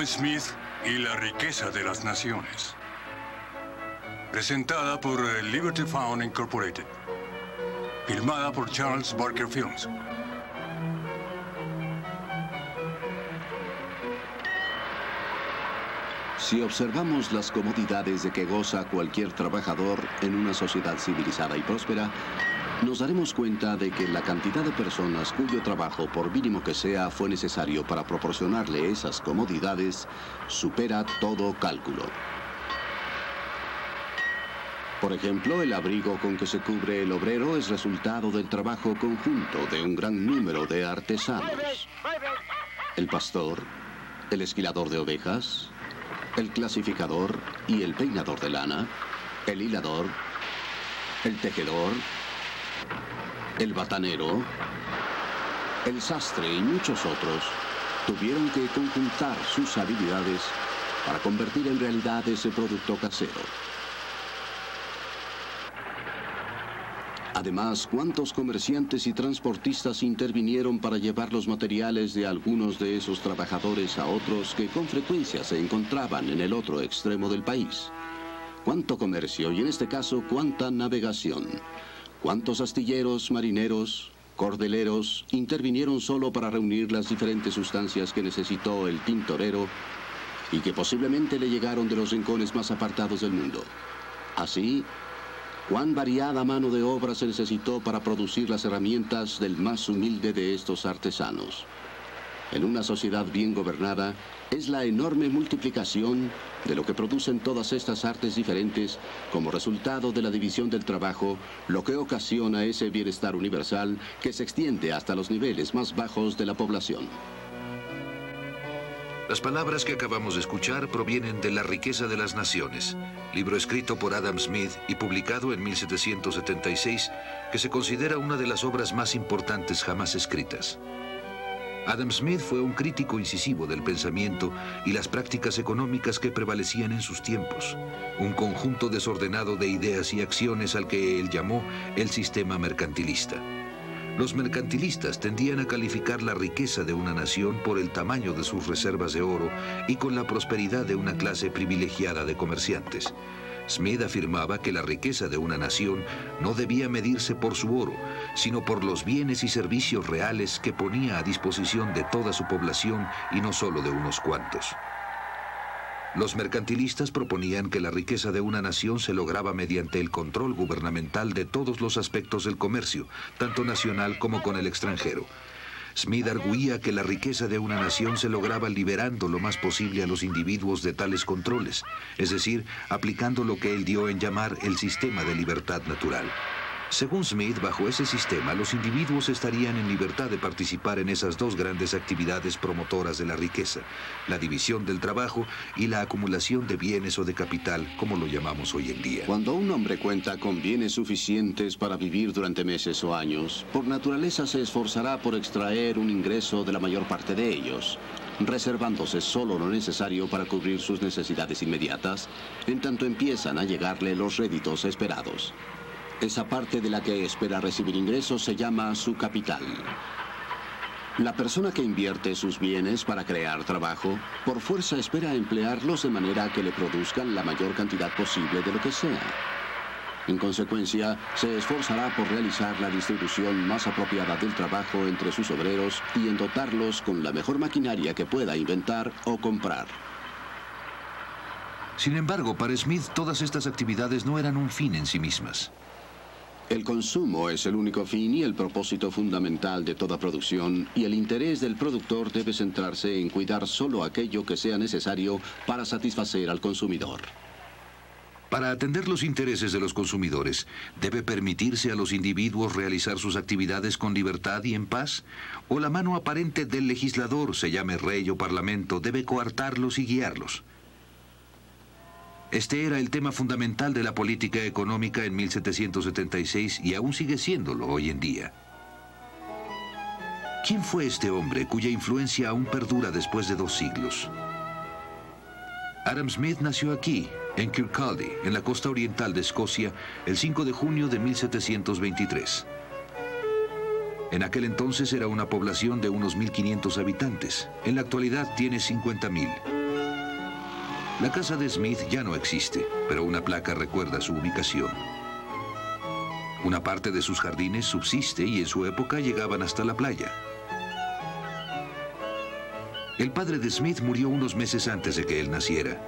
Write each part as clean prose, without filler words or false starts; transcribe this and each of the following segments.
Adam Smith y la riqueza de las naciones. Presentada por Liberty Fund Incorporated. Filmada por Charles Barker Films. Si observamos las comodidades de que goza cualquier trabajador en una sociedad civilizada y próspera, nos daremos cuenta de que la cantidad de personas cuyo trabajo, por mínimo que sea, fue necesario para proporcionarle esas comodidades, supera todo cálculo. Por ejemplo, el abrigo con que se cubre el obrero es resultado del trabajo conjunto de un gran número de artesanos. El pastor, el esquilador de ovejas, el clasificador y el peinador de lana, el hilador, el tejedor, el batanero, el sastre y muchos otros tuvieron que conjuntar sus habilidades para convertir en realidad ese producto casero. Además, ¿cuántos comerciantes y transportistas intervinieron para llevar los materiales de algunos de esos trabajadores a otros que con frecuencia se encontraban en el otro extremo del país? ¿Cuánto comercio y en este caso cuánta navegación? ¿Cuántos astilleros, marineros, cordeleros intervinieron solo para reunir las diferentes sustancias que necesitó el tintorero y que posiblemente le llegaron de los rincones más apartados del mundo? Así, ¿cuán variada mano de obra se necesitó para producir las herramientas del más humilde de estos artesanos? En una sociedad bien gobernada, es la enorme multiplicación de lo que producen todas estas artes diferentes como resultado de la división del trabajo, lo que ocasiona ese bienestar universal que se extiende hasta los niveles más bajos de la población. Las palabras que acabamos de escuchar provienen de La riqueza de las naciones, libro escrito por Adam Smith y publicado en 1776, que se considera una de las obras más importantes jamás escritas. Adam Smith fue un crítico incisivo del pensamiento y las prácticas económicas que prevalecían en sus tiempos, un conjunto desordenado de ideas y acciones al que él llamó el sistema mercantilista. Los mercantilistas tendían a calificar la riqueza de una nación por el tamaño de sus reservas de oro y con la prosperidad de una clase privilegiada de comerciantes. Smith afirmaba que la riqueza de una nación no debía medirse por su oro, sino por los bienes y servicios reales que ponía a disposición de toda su población y no solo de unos cuantos. Los mercantilistas proponían que la riqueza de una nación se lograba mediante el control gubernamental de todos los aspectos del comercio, tanto nacional como con el extranjero. Smith arguía que la riqueza de una nación se lograba liberando lo más posible a los individuos de tales controles, es decir, aplicando lo que él dio en llamar el sistema de libertad natural. Según Smith, bajo ese sistema, los individuos estarían en libertad de participar en esas dos grandes actividades promotoras de la riqueza, la división del trabajo y la acumulación de bienes o de capital, como lo llamamos hoy en día. Cuando un hombre cuenta con bienes suficientes para vivir durante meses o años, por naturaleza se esforzará por extraer un ingreso de la mayor parte de ellos, reservándose solo lo necesario para cubrir sus necesidades inmediatas, en tanto empiezan a llegarle los réditos esperados. Esa parte de la que espera recibir ingresos se llama su capital. La persona que invierte sus bienes para crear trabajo, por fuerza espera emplearlos de manera que le produzcan la mayor cantidad posible de lo que sea. En consecuencia, se esforzará por realizar la distribución más apropiada del trabajo entre sus obreros y en dotarlos con la mejor maquinaria que pueda inventar o comprar. Sin embargo, para Smith, todas estas actividades no eran un fin en sí mismas. El consumo es el único fin y el propósito fundamental de toda producción, y el interés del productor debe centrarse en cuidar solo aquello que sea necesario para satisfacer al consumidor. Para atender los intereses de los consumidores, ¿debe permitirse a los individuos realizar sus actividades con libertad y en paz? ¿O la mano aparente del legislador, se llame rey o parlamento, debe coartarlos y guiarlos? Este era el tema fundamental de la política económica en 1776 y aún sigue siéndolo hoy en día. ¿Quién fue este hombre cuya influencia aún perdura después de 2 siglos? Adam Smith nació aquí, en Kirkcaldy, en la costa oriental de Escocia, el 5 de junio de 1723. En aquel entonces era una población de unos 1.500 habitantes. En la actualidad tiene 50.000. La casa de Smith ya no existe, pero una placa recuerda su ubicación. Una parte de sus jardines subsiste y en su época llegaban hasta la playa. El padre de Smith murió unos meses antes de que él naciera.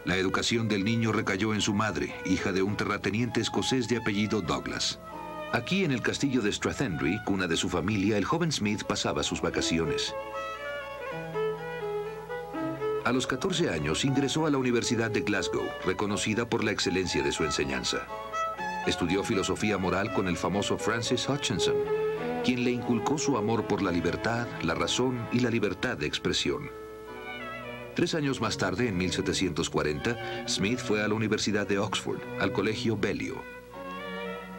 La educación del niño recayó en su madre, hija de un terrateniente escocés de apellido Douglas. Aquí en el castillo de Strathendry, cuna de su familia, el joven Smith pasaba sus vacaciones. A los 14 años ingresó a la Universidad de Glasgow, reconocida por la excelencia de su enseñanza. Estudió filosofía moral con el famoso Francis Hutcheson, quien le inculcó su amor por la libertad, la razón y la libertad de expresión. 3 años más tarde, en 1740, Smith fue a la Universidad de Oxford, al Colegio Balliol.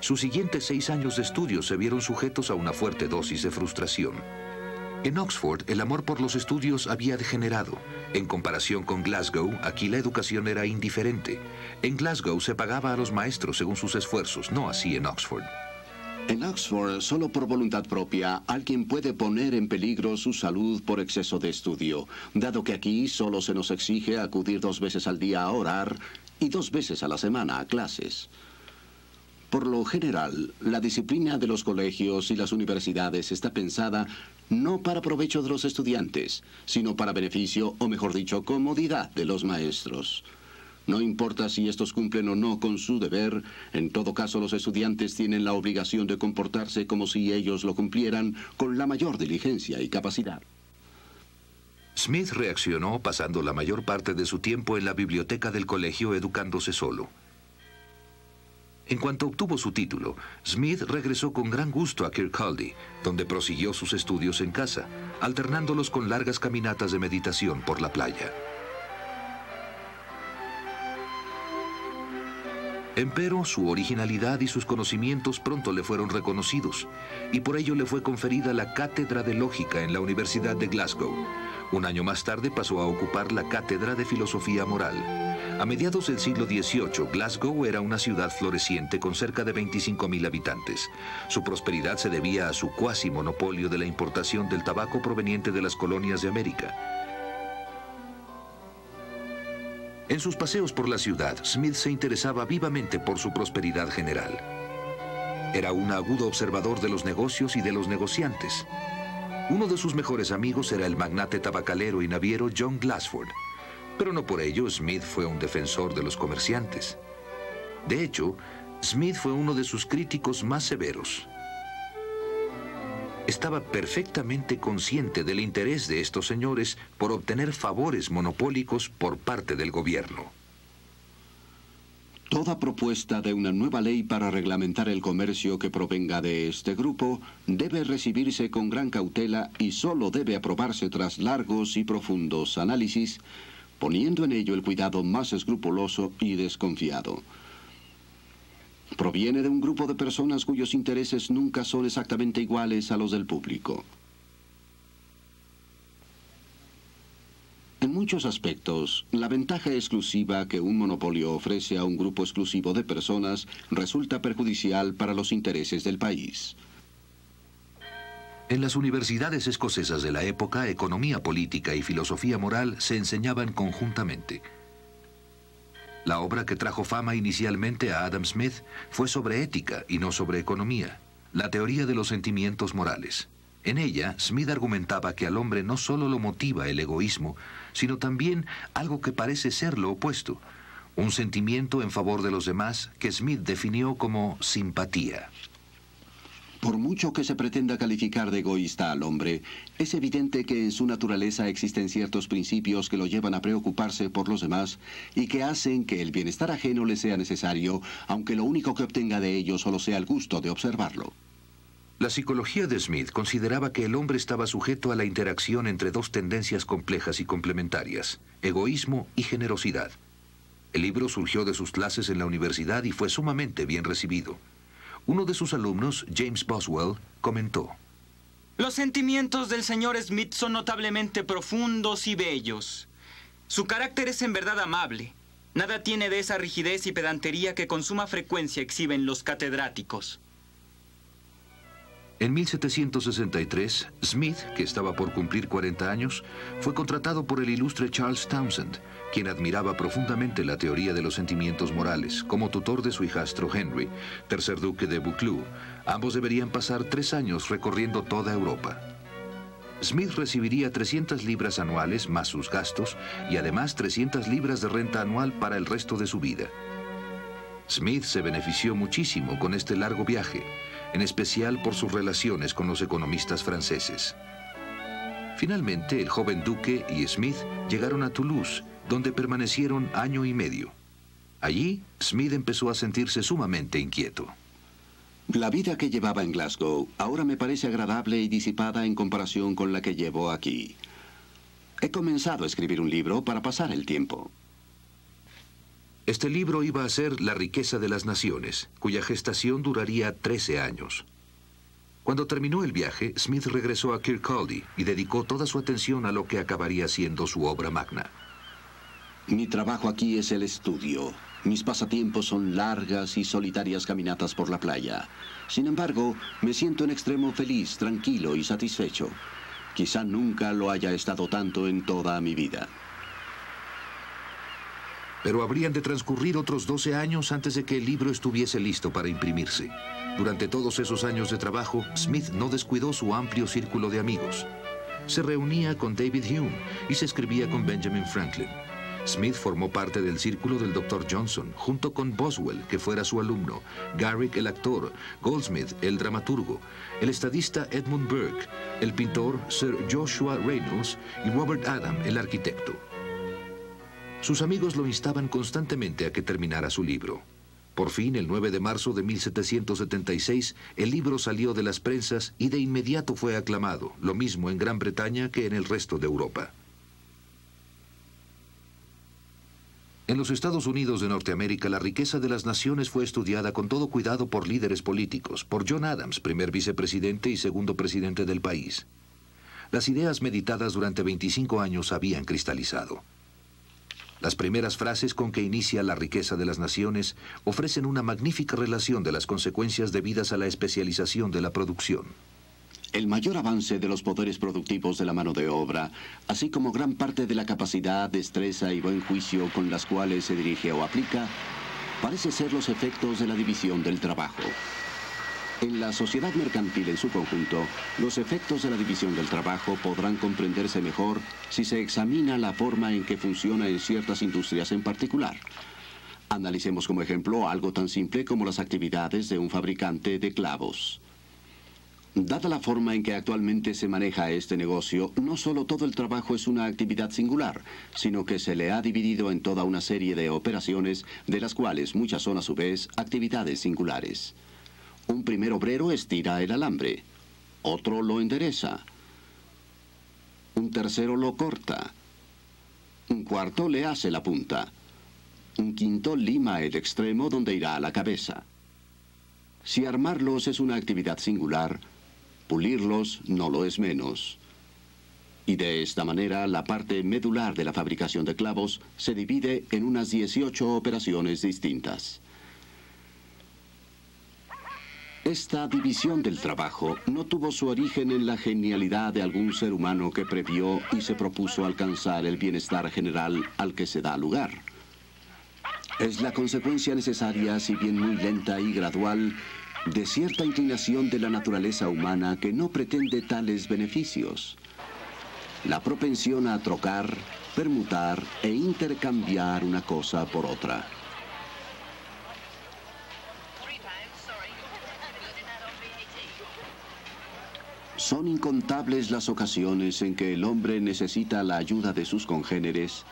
Sus siguientes 6 años de estudio se vieron sujetos a una fuerte dosis de frustración. En Oxford, el amor por los estudios había degenerado. En comparación con Glasgow, aquí la educación era indiferente. En Glasgow se pagaba a los maestros según sus esfuerzos, no así en Oxford. En Oxford, solo por voluntad propia, alguien puede poner en peligro su salud por exceso de estudio, dado que aquí solo se nos exige acudir 2 veces al día a orar y 2 veces a la semana a clases. Por lo general, la disciplina de los colegios y las universidades está pensada no para provecho de los estudiantes, sino para beneficio, o mejor dicho, comodidad de los maestros. No importa si estos cumplen o no con su deber, en todo caso los estudiantes tienen la obligación de comportarse como si ellos lo cumplieran con la mayor diligencia y capacidad. Smith reaccionó pasando la mayor parte de su tiempo en la biblioteca del colegio educándose solo. En cuanto obtuvo su título, Smith regresó con gran gusto a Kirkcaldy, donde prosiguió sus estudios en casa, alternándolos con largas caminatas de meditación por la playa. Empero, su originalidad y sus conocimientos pronto le fueron reconocidos, y por ello le fue conferida la Cátedra de Lógica en la Universidad de Glasgow. Un año más tarde pasó a ocupar la Cátedra de Filosofía Moral. A mediados del siglo XVIII, Glasgow era una ciudad floreciente con cerca de 25.000 habitantes. Su prosperidad se debía a su cuasi monopolio de la importación del tabaco proveniente de las colonias de América. En sus paseos por la ciudad, Smith se interesaba vivamente por su prosperidad general. Era un agudo observador de los negocios y de los negociantes. Uno de sus mejores amigos era el magnate tabacalero y naviero John Glassford. Pero no por ello Smith fue un defensor de los comerciantes. De hecho, Smith fue uno de sus críticos más severos. Estaba perfectamente consciente del interés de estos señores por obtener favores monopólicos por parte del gobierno. Toda propuesta de una nueva ley para reglamentar el comercio que provenga de este grupo debe recibirse con gran cautela y solo debe aprobarse tras largos y profundos análisis, poniendo en ello el cuidado más escrupuloso y desconfiado. Proviene de un grupo de personas cuyos intereses nunca son exactamente iguales a los del público. En muchos aspectos, la ventaja exclusiva que un monopolio ofrece a un grupo exclusivo de personas resulta perjudicial para los intereses del país. En las universidades escocesas de la época, economía política y filosofía moral se enseñaban conjuntamente. La obra que trajo fama inicialmente a Adam Smith fue sobre ética y no sobre economía, la teoría de los sentimientos morales. En ella, Smith argumentaba que al hombre no solo lo motiva el egoísmo, sino también algo que parece ser lo opuesto, un sentimiento en favor de los demás que Smith definió como simpatía. Por mucho que se pretenda calificar de egoísta al hombre, es evidente que en su naturaleza existen ciertos principios que lo llevan a preocuparse por los demás y que hacen que el bienestar ajeno le sea necesario, aunque lo único que obtenga de ello solo sea el gusto de observarlo. La psicología de Smith consideraba que el hombre estaba sujeto a la interacción entre 2 tendencias complejas y complementarias, egoísmo y generosidad. El libro surgió de sus clases en la universidad y fue sumamente bien recibido. Uno de sus alumnos, James Boswell, comentó: Los sentimientos del señor Smith son notablemente profundos y bellos. Su carácter es en verdad amable. Nada tiene de esa rigidez y pedantería que con suma frecuencia exhiben los catedráticos. En 1763, Smith, que estaba por cumplir 40 años, fue contratado por el ilustre Charles Townshend, quien admiraba profundamente la teoría de los sentimientos morales, como tutor de su hijastro Henry, tercer duque de Buccleuch. Ambos deberían pasar 3 años recorriendo toda Europa. Smith recibiría 300 libras anuales más sus gastos y además 300 libras de renta anual para el resto de su vida. Smith se benefició muchísimo con este largo viaje, en especial por sus relaciones con los economistas franceses. Finalmente, el joven duque y Smith llegaron a Toulouse, donde permanecieron año y medio. Allí, Smith empezó a sentirse sumamente inquieto. La vida que llevaba en Glasgow ahora me parece agradable y disipada en comparación con la que llevo aquí. He comenzado a escribir un libro para pasar el tiempo. Este libro iba a ser La riqueza de las naciones, cuya gestación duraría 13 años. Cuando terminó el viaje, Smith regresó a Kirkcaldy y dedicó toda su atención a lo que acabaría siendo su obra magna. Mi trabajo aquí es el estudio. Mis pasatiempos son largas y solitarias caminatas por la playa. Sin embargo, me siento en extremo feliz, tranquilo y satisfecho. Quizá nunca lo haya estado tanto en toda mi vida. Pero habrían de transcurrir otros 12 años antes de que el libro estuviese listo para imprimirse. Durante todos esos años de trabajo, Smith no descuidó su amplio círculo de amigos. Se reunía con David Hume y se escribía con Benjamin Franklin. Smith formó parte del círculo del Dr. Johnson, junto con Boswell, que fuera su alumno, Garrick el actor, Goldsmith el dramaturgo, el estadista Edmund Burke, el pintor Sir Joshua Reynolds y Robert Adam el arquitecto. Sus amigos lo instaban constantemente a que terminara su libro. Por fin, el 9 de marzo de 1776, el libro salió de las prensas y de inmediato fue aclamado, lo mismo en Gran Bretaña que en el resto de Europa. En los Estados Unidos de Norteamérica, la riqueza de las naciones fue estudiada con todo cuidado por líderes políticos, por John Adams, primer vicepresidente y segundo presidente del país. Las ideas meditadas durante 25 años habían cristalizado. Las primeras frases con que inicia La riqueza de las naciones ofrecen una magnífica relación de las consecuencias debidas a la especialización de la producción. El mayor avance de los poderes productivos de la mano de obra, así como gran parte de la capacidad, destreza y buen juicio con las cuales se dirige o aplica, parece ser los efectos de la división del trabajo. En la sociedad mercantil en su conjunto, los efectos de la división del trabajo podrán comprenderse mejor si se examina la forma en que funciona en ciertas industrias en particular. Analicemos como ejemplo algo tan simple como las actividades de un fabricante de clavos. Dada la forma en que actualmente se maneja este negocio, no solo todo el trabajo es una actividad singular, sino que se le ha dividido en toda una serie de operaciones, de las cuales muchas son a su vez actividades singulares. Un primer obrero estira el alambre, otro lo endereza, un tercero lo corta, un cuarto le hace la punta, un quinto lima el extremo donde irá a la cabeza. Si armarlos es una actividad singular, pulirlos no lo es menos. Y de esta manera, la parte medular de la fabricación de clavos se divide en unas 18 operaciones distintas. Esta división del trabajo no tuvo su origen en la genialidad de algún ser humano que previó y se propuso alcanzar el bienestar general al que se da lugar. Es la consecuencia necesaria, si bien muy lenta y gradual, de cierta inclinación de la naturaleza humana que no pretende tales beneficios. La propensión a trocar, permutar e intercambiar una cosa por otra. Son incontables las ocasiones en que el hombre necesita la ayuda de sus congéneres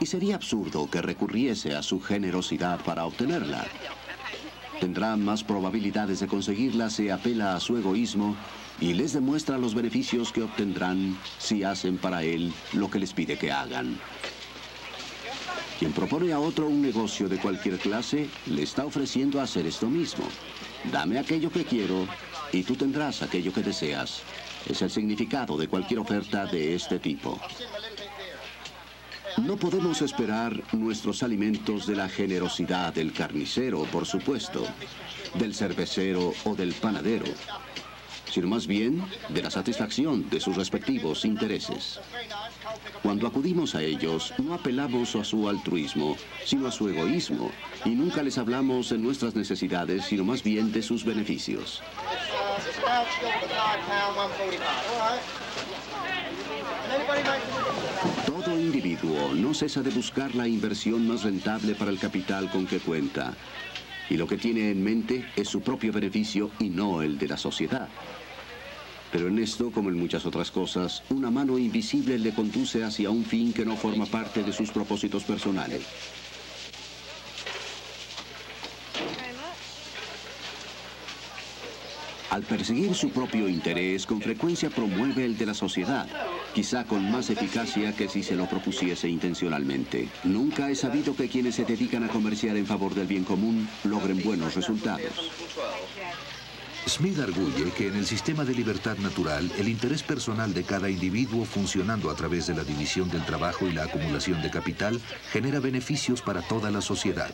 y sería absurdo que recurriese a su generosidad para obtenerla. Tendrá más probabilidades de conseguirla si apela a su egoísmo y les demuestra los beneficios que obtendrán si hacen para él lo que les pide que hagan. Quien propone a otro un negocio de cualquier clase, le está ofreciendo hacer esto mismo. Dame aquello que quiero y tú tendrás aquello que deseas. Es el significado de cualquier oferta de este tipo. No podemos esperar nuestros alimentos de la generosidad del carnicero, por supuesto, del cervecero o del panadero. sino más bien de la satisfacción de sus respectivos intereses. Cuando acudimos a ellos, no apelamos a su altruismo, sino a su egoísmo, y nunca les hablamos de nuestras necesidades, sino más bien de sus beneficios. Todo individuo no cesa de buscar la inversión más rentable para el capital con que cuenta, y lo que tiene en mente es su propio beneficio y no el de la sociedad. Pero en esto, como en muchas otras cosas, una mano invisible le conduce hacia un fin que no forma parte de sus propósitos personales. Al perseguir su propio interés, con frecuencia promueve el de la sociedad, quizá con más eficacia que si se lo propusiese intencionalmente. Nunca he sabido que quienes se dedican a comerciar en favor del bien común logren buenos resultados. Smith arguye que en el sistema de libertad natural, el interés personal de cada individuo funcionando a través de la división del trabajo y la acumulación de capital genera beneficios para toda la sociedad.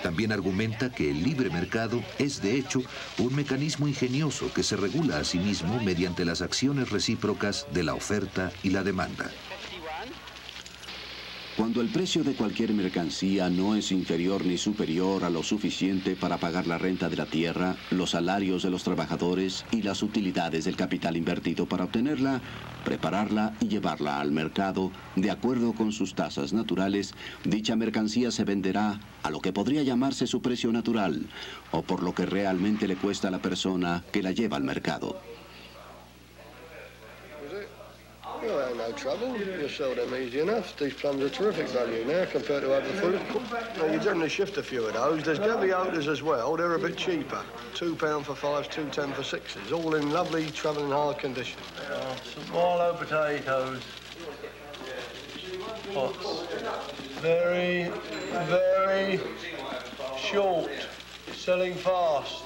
También argumenta que el libre mercado es, de hecho, un mecanismo ingenioso que se regula a sí mismo mediante las acciones recíprocas de la oferta y la demanda. Cuando el precio de cualquier mercancía no es inferior ni superior a lo suficiente para pagar la renta de la tierra, los salarios de los trabajadores y las utilidades del capital invertido para obtenerla, prepararla y llevarla al mercado, de acuerdo con sus tasas naturales, dicha mercancía se venderá a lo que podría llamarse su precio natural, o por lo que realmente le cuesta a la persona que la lleva al mercado. You'll have no trouble. You'll sell them easy enough. These plums are terrific value now compared to other fruit. Now, you generally shift a few of those. There's Gaviotas as well. They're a bit cheaper. £2 for 5s, £2.10 for 6s. All in lovely travelling hard condition. Some Marlow potatoes. Pots. Very, very short. Selling fast.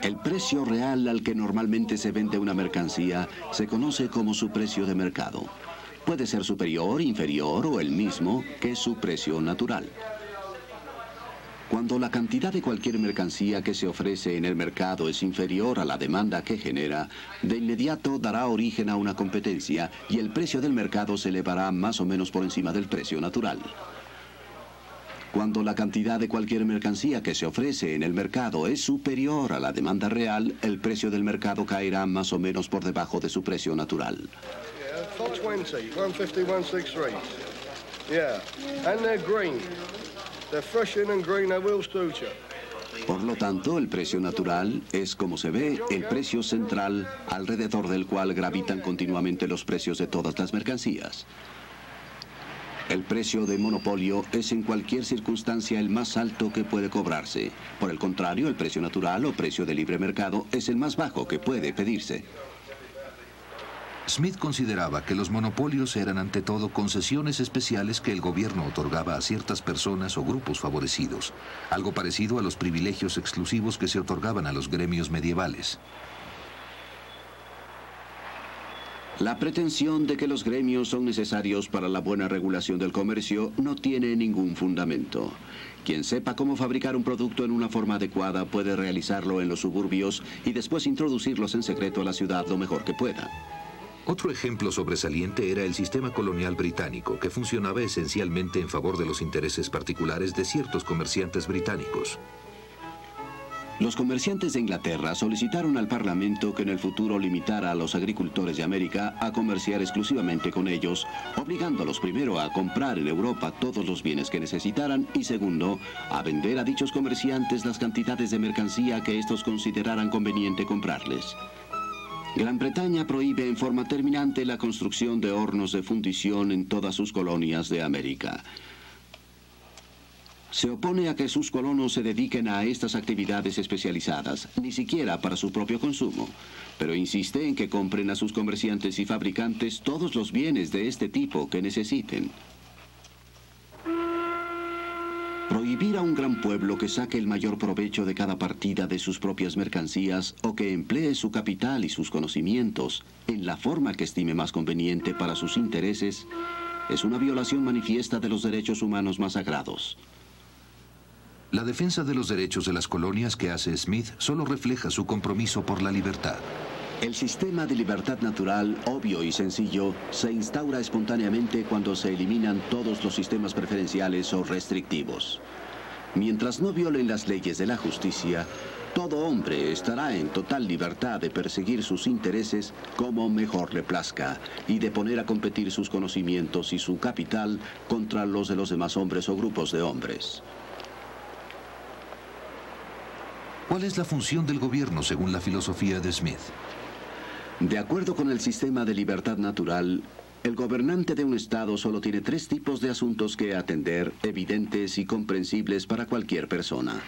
El precio real al que normalmente se vende una mercancía se conoce como su precio de mercado. Puede ser superior, inferior o el mismo que su precio natural. Cuando la cantidad de cualquier mercancía que se ofrece en el mercado es inferior a la demanda que genera, de inmediato dará origen a una competencia y el precio del mercado se elevará más o menos por encima del precio natural. Cuando la cantidad de cualquier mercancía que se ofrece en el mercado es superior a la demanda real, el precio del mercado caerá más o menos por debajo de su precio natural. Yeah, 420, 150, 163. Yeah, and they're green. They're fresh in and green, they will suit you. Por lo tanto, el precio natural es, como se ve, el precio central alrededor del cual gravitan continuamente los precios de todas las mercancías. El precio de monopolio es en cualquier circunstancia el más alto que puede cobrarse. Por el contrario, el precio natural o precio de libre mercado es el más bajo que puede pedirse. Smith consideraba que los monopolios eran ante todo concesiones especiales que el gobierno otorgaba a ciertas personas o grupos favorecidos, algo parecido a los privilegios exclusivos que se otorgaban a los gremios medievales. La pretensión de que los gremios son necesarios para la buena regulación del comercio no tiene ningún fundamento. Quien sepa cómo fabricar un producto en una forma adecuada puede realizarlo en los suburbios y después introducirlos en secreto a la ciudad lo mejor que pueda. Otro ejemplo sobresaliente era el sistema colonial británico, que funcionaba esencialmente en favor de los intereses particulares de ciertos comerciantes británicos. Los comerciantes de Inglaterra solicitaron al Parlamento que en el futuro limitara a los agricultores de América a comerciar exclusivamente con ellos, obligándolos primero a comprar en Europa todos los bienes que necesitaran y segundo, a vender a dichos comerciantes las cantidades de mercancía que estos consideraran conveniente comprarles. Gran Bretaña prohíbe en forma terminante la construcción de hornos de fundición en todas sus colonias de América. Se opone a que sus colonos se dediquen a estas actividades especializadas, ni siquiera para su propio consumo, pero insiste en que compren a sus comerciantes y fabricantes todos los bienes de este tipo que necesiten. Prohibir a un gran pueblo que saque el mayor provecho de cada partida de sus propias mercancías o que emplee su capital y sus conocimientos en la forma que estime más conveniente para sus intereses es una violación manifiesta de los derechos humanos más sagrados. La defensa de los derechos de las colonias que hace Smith solo refleja su compromiso por la libertad. El sistema de libertad natural, obvio y sencillo, se instaura espontáneamente cuando se eliminan todos los sistemas preferenciales o restrictivos. Mientras no violen las leyes de la justicia, todo hombre estará en total libertad de perseguir sus intereses como mejor le plazca y de poner a competir sus conocimientos y su capital contra los de los demás hombres o grupos de hombres. ¿Cuál es la función del gobierno según la filosofía de Smith? De acuerdo con el sistema de libertad natural, el gobernante de un estado solo tiene 3 tipos de asuntos que atender, evidentes y comprensibles para cualquier persona.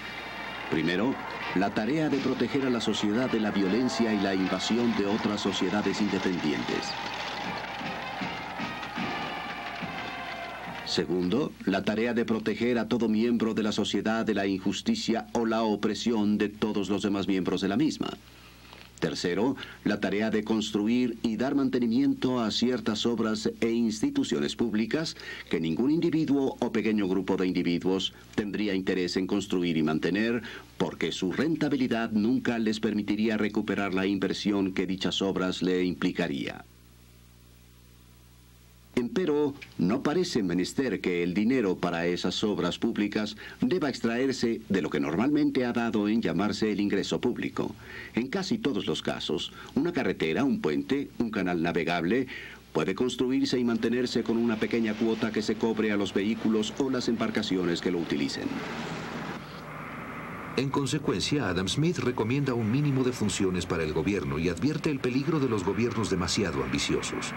Primero, la tarea de proteger a la sociedad de la violencia y la invasión de otras sociedades independientes. Segundo, la tarea de proteger a todo miembro de la sociedad de la injusticia o la opresión de todos los demás miembros de la misma. Tercero, la tarea de construir y dar mantenimiento a ciertas obras e instituciones públicas que ningún individuo o pequeño grupo de individuos tendría interés en construir y mantener, porque su rentabilidad nunca les permitiría recuperar la inversión que dichas obras le implicaría. Empero, no parece menester que el dinero para esas obras públicas deba extraerse de lo que normalmente ha dado en llamarse el ingreso público. En casi todos los casos, una carretera, un puente, un canal navegable puede construirse y mantenerse con una pequeña cuota que se cobre a los vehículos o las embarcaciones que lo utilicen. En consecuencia, Adam Smith recomienda un mínimo de funciones para el gobierno y advierte el peligro de los gobiernos demasiado ambiciosos.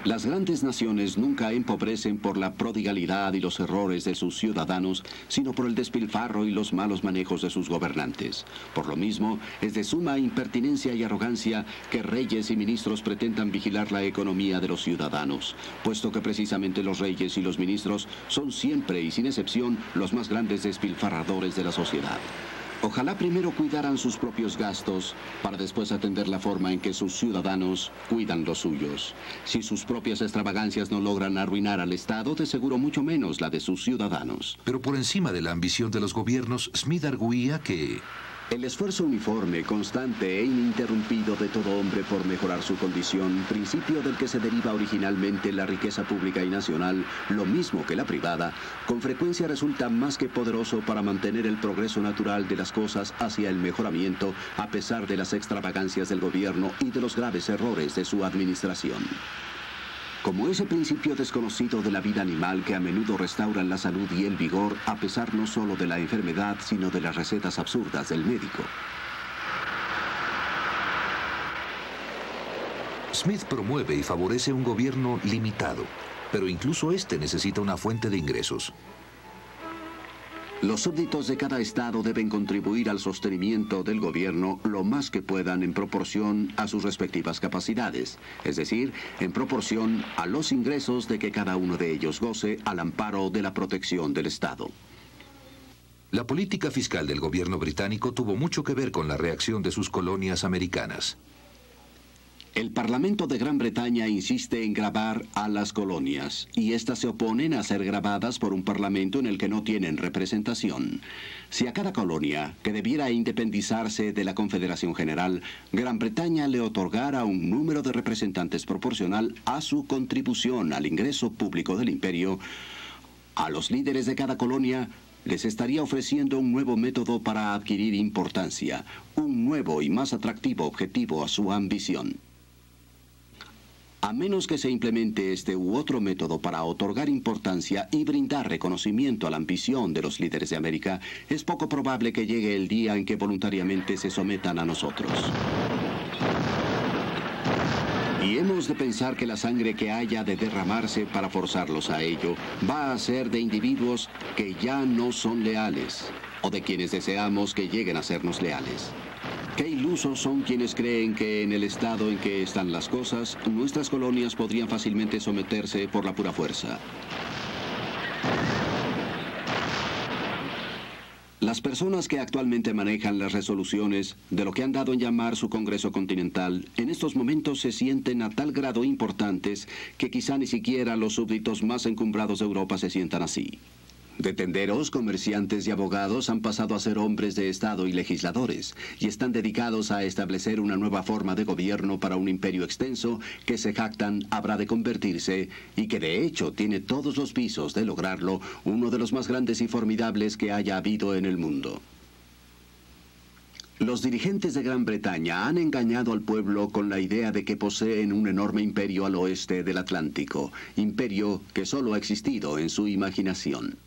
Las grandes naciones nunca empobrecen por la prodigalidad y los errores de sus ciudadanos, sino por el despilfarro y los malos manejos de sus gobernantes. Por lo mismo, es de suma impertinencia y arrogancia que reyes y ministros pretendan vigilar la economía de los ciudadanos, puesto que precisamente los reyes y los ministros son siempre y sin excepción los más grandes despilfarradores de la sociedad. Ojalá primero cuidaran sus propios gastos para después atender la forma en que sus ciudadanos cuidan los suyos. Si sus propias extravagancias no logran arruinar al Estado, de seguro mucho menos la de sus ciudadanos. Pero por encima de la ambición de los gobiernos, Smith arguía que el esfuerzo uniforme, constante e ininterrumpido de todo hombre por mejorar su condición, principio del que se deriva originalmente la riqueza pública y nacional, lo mismo que la privada, con frecuencia resulta más que poderoso para mantener el progreso natural de las cosas hacia el mejoramiento, a pesar de las extravagancias del gobierno y de los graves errores de su administración. Como ese principio desconocido de la vida animal que a menudo restauran la salud y el vigor, a pesar no solo de la enfermedad, sino de las recetas absurdas del médico. Smith promueve y favorece un gobierno limitado, pero incluso este necesita una fuente de ingresos. Los súbditos de cada estado deben contribuir al sostenimiento del gobierno lo más que puedan en proporción a sus respectivas capacidades, es decir, en proporción a los ingresos de que cada uno de ellos goce al amparo de la protección del Estado. La política fiscal del gobierno británico tuvo mucho que ver con la reacción de sus colonias americanas. El Parlamento de Gran Bretaña insiste en gravar a las colonias, y éstas se oponen a ser gravadas por un parlamento en el que no tienen representación. Si a cada colonia, que debiera independizarse de la Confederación General, Gran Bretaña le otorgara un número de representantes proporcional a su contribución al ingreso público del imperio, a los líderes de cada colonia les estaría ofreciendo un nuevo método para adquirir importancia, un nuevo y más atractivo objetivo a su ambición. A menos que se implemente este u otro método para otorgar importancia y brindar reconocimiento a la ambición de los líderes de América, es poco probable que llegue el día en que voluntariamente se sometan a nosotros. Y hemos de pensar que la sangre que haya de derramarse para forzarlos a ello va a ser de individuos que ya no son leales, o de quienes deseamos que lleguen a sernos leales. Qué ilusos son quienes creen que en el estado en que están las cosas, nuestras colonias podrían fácilmente someterse por la pura fuerza. Las personas que actualmente manejan las resoluciones de lo que han dado en llamar su Congreso Continental, en estos momentos se sienten a tal grado importantes que quizá ni siquiera los súbditos más encumbrados de Europa se sientan así. De tenderos, comerciantes y abogados han pasado a ser hombres de Estado y legisladores, y están dedicados a establecer una nueva forma de gobierno para un imperio extenso que se jactan habrá de convertirse, y que de hecho tiene todos los visos de lograrlo, uno de los más grandes y formidables que haya habido en el mundo. Los dirigentes de Gran Bretaña han engañado al pueblo con la idea de que poseen un enorme imperio al oeste del Atlántico, imperio que solo ha existido en su imaginación.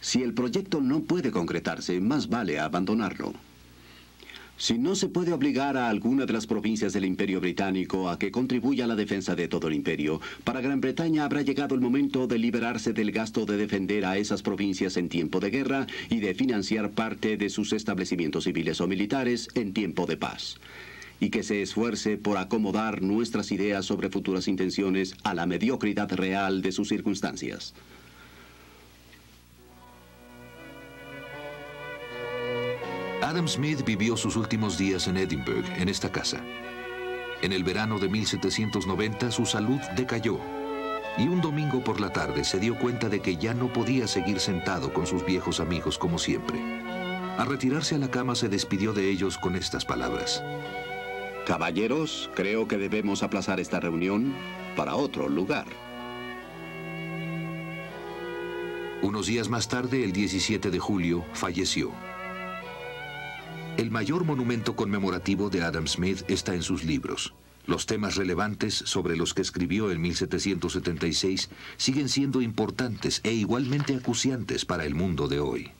Si el proyecto no puede concretarse, más vale abandonarlo. Si no se puede obligar a alguna de las provincias del Imperio Británico a que contribuya a la defensa de todo el imperio, para Gran Bretaña habrá llegado el momento de liberarse del gasto de defender a esas provincias en tiempo de guerra y de financiar parte de sus establecimientos civiles o militares en tiempo de paz. Y que se esfuerce por acomodar nuestras ideas sobre futuras intenciones a la mediocridad real de sus circunstancias. Adam Smith vivió sus últimos días en Edinburgh, en esta casa. En el verano de 1790 su salud decayó y un domingo por la tarde se dio cuenta de que ya no podía seguir sentado con sus viejos amigos como siempre. Al retirarse a la cama se despidió de ellos con estas palabras. Caballeros, creo que debemos aplazar esta reunión para otro lugar. Unos días más tarde, el 17 de julio, falleció. El mayor monumento conmemorativo de Adam Smith está en sus libros. Los temas relevantes sobre los que escribió en 1776 siguen siendo importantes e igualmente acuciantes para el mundo de hoy.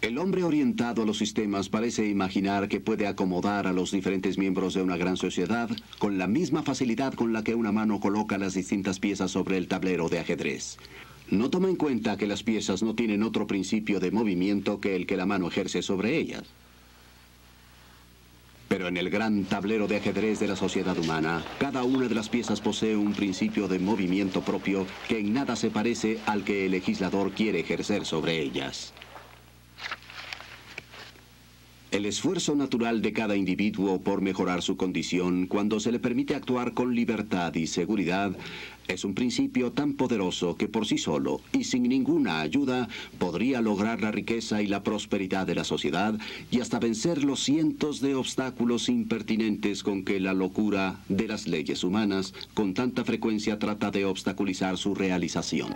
El hombre orientado a los sistemas parece imaginar que puede acomodar a los diferentes miembros de una gran sociedad con la misma facilidad con la que una mano coloca las distintas piezas sobre el tablero de ajedrez. No toma en cuenta que las piezas no tienen otro principio de movimiento que el que la mano ejerce sobre ellas. Pero en el gran tablero de ajedrez de la sociedad humana, cada una de las piezas posee un principio de movimiento propio que en nada se parece al que el legislador quiere ejercer sobre ellas. El esfuerzo natural de cada individuo por mejorar su condición cuando se le permite actuar con libertad y seguridad es un principio tan poderoso que por sí solo y sin ninguna ayuda podría lograr la riqueza y la prosperidad de la sociedad y hasta vencer los cientos de obstáculos impertinentes con que la locura de las leyes humanas con tanta frecuencia trata de obstaculizar su realización.